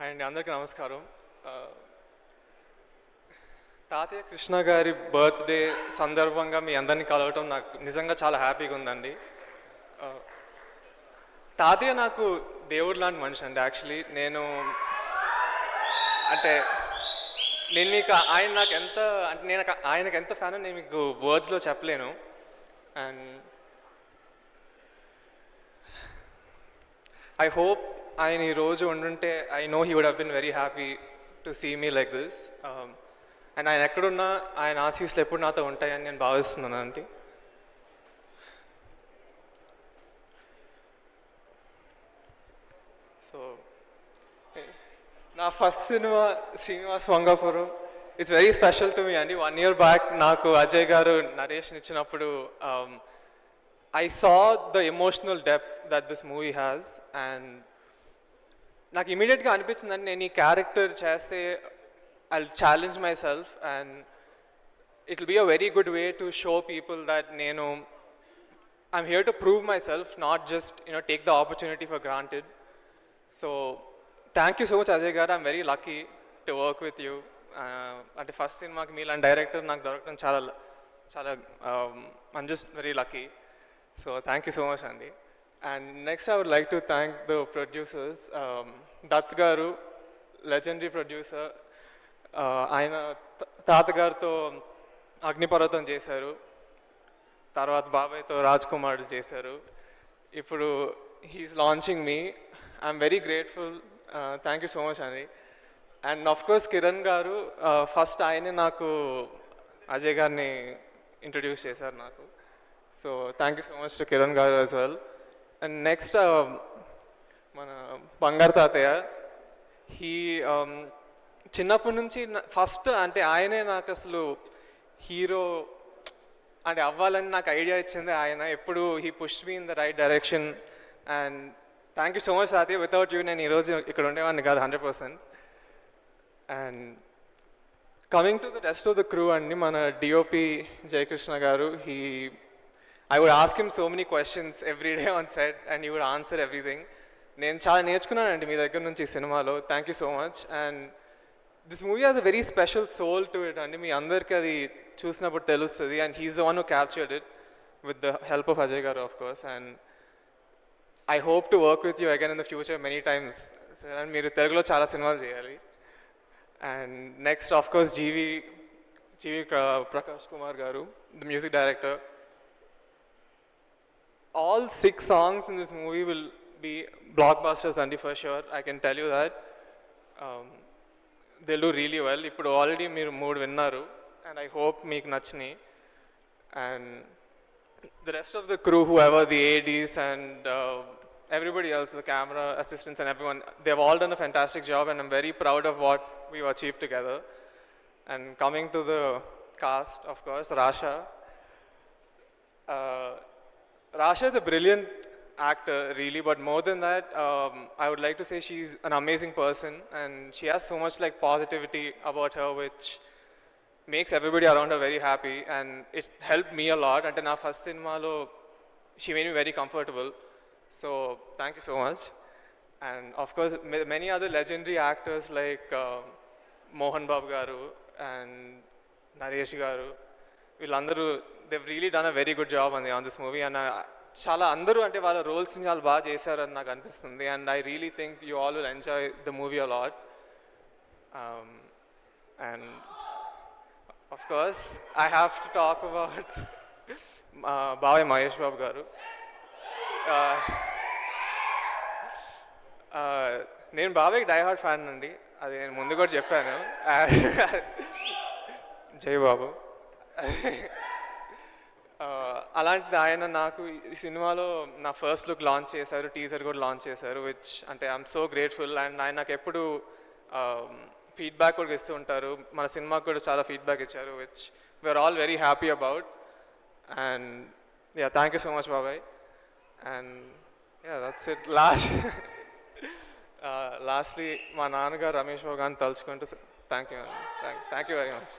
And అందరికీ నమస్కారం. తాతయ్య కృష్ణ గారి బర్త్డే సందర్భంగా మీ అందరినీ కలవటం నాకు నిజంగా చాలా హ్యాపీగా ఉందండి. తాతయ్య నాకు దేవుడు లాంటి మనిషి అండి. యాక్చువల్లీ నేను మీకు ఆయన నాకు ఎంత అంటే నేను ఆయనకు ఎంత ఫ్యాన్ నేను మీకు వర్డ్స్లో చెప్పలేను. అండ్ ఐ హోప్ ఆయన ఈరోజు ఉండుంటే I know he would have been very happy to see me like this. And ఆయన ఎక్కడున్నా ఆయన ఆశీస్సులు ఎప్పుడు నాతో ఉంటాయని నేను భావిస్తున్నాను అండి. సో నా first cinema Srinivas Vangapuram it's very special to me అండి. 1 year బ్యాక్ నాకు అజయ్ గారు నరేషన్ ఇచ్చినప్పుడు I saw the emotional depth that this movie has, and నాకు ఇమీడియట్గా అనిపించిందండి నేను ఈ క్యారెక్టర్ చేస్తే I'll challenge myself and it'll be a very good way to show people that I'm here to prove myself, not just take the opportunity for granted. So thank you so much Ajay garu. I'm very lucky to work with you. Ante first సినిమాకి మీలాంటి director నాకు దొరకడం చాలా I'm just very lucky. So thank you so much Andy. And next I would like to thank the producers. Dutt garu, legendary producer. ఆయన తాతగారితో అగ్నిపర్వతం చేశారు, తర్వాత బాబాయ్తో రాజ్ కుమార్ చేశారు, ఇప్పుడు he's launching me. I'm very grateful. Thank you so much అండి. And of course Kiran garu first ఆయనే నాకు అజయ్ గారిని ఇంట్రడ్యూస్ చేశారు నాకు. So thank you so much to Kiran garu as well. And next మన బంగారు తాతయ్య, చిన్నప్పటి నుంచి ఫస్ట్ అంటే ఆయనే నాకు అసలు హీరో అంటే అవ్వాలని నాకు ఐడియా ఇచ్చింది ఆయన. ఎప్పుడు he push me in the right direction. And thank you so much తాతయ్య. వితౌట్ యూ నేను ఈరోజు ఇక్కడ ఉండేవాడిని కాదు 100%. And coming to the rest of the crew అండి, మన డిఓపి జయకృష్ణ గారు, I would ask him so many questions every day on set and he would answer everything. నేను చాలా నేర్చుకున్నానండి మీ దగ్గర నుంచి ఈ సినిమాలో. Thank you so much. And this movie has a very special soul to it అండి. మీ అందరికీ అది చూసినప్పుడు తెలుస్తుంది. And he is the one who captured it with the help of Ajay garu of course. And I hope to work with you again in the future many times. And మీరు తెలుగులో చాలా సినిమాలు చేయాలి. And next of course GV Prakash Kumar garu, the music director. All 6 songs in this movie will be blockbusters Andy, for sure. I can tell you that. They'll do really well. Ippudu already meer 3 vinnaru and I hope meeku nachini. And the rest of the crew, whoever the ADs and everybody else, the camera assistants and everyone, they've all done a fantastic job and I'm very proud of what we've achieved together. And coming to the cast, of course, Rasha is a brilliant actor, really, but more than that, I would like to say she's an amazing person and she has so much like positivity about her which makes everybody around her very happy, and it helped me a lot. Ante na first cinema lo she made me very comfortable. So thank you so much. And of course many other legendary actors like Mohan Babu garu and Naresh garu, వీళ్ళందరూ they've really done a very good job on this movie. And చాలా అందరూ అంటే వాళ్ళ రోల్స్ని చాలా బాగా చేశారని నాకు అనిపిస్తుంది. And I really think you all will enjoy the movie a lot. And of course I have to talk about బాబాయ్ మహేష్ బాబు గారు. నేను బాబాయ్కి డై హార్ట్ ఫ్యాన్ అండి, అది నేను ముందు కూడా చెప్పాను. జై బాబు. అలాంటిది ఆయన నాకు ఈ సినిమాలో నా ఫస్ట్ లుక్ లాంచ్ చేశారు, టీజర్ కూడా లాంచ్ చేశారు, విచ్ అంటే ఐఎమ్ సో గ్రేట్ఫుల్. అండ్ ఆయన నాకు ఎప్పుడు ఫీడ్బ్యాక్ కూడా ఇస్తూ ఉంటారు. మన సినిమాకి కూడా చాలా ఫీడ్బ్యాక్ ఇచ్చారు, which we are all very happy about. And yeah, thank you so much babai. And yeah, that's it. Lastly మా నాన్నగారు రమేష్ బాబు గారిని తలుచుకుంటూ థ్యాంక్ యూ వెరీ మచ్.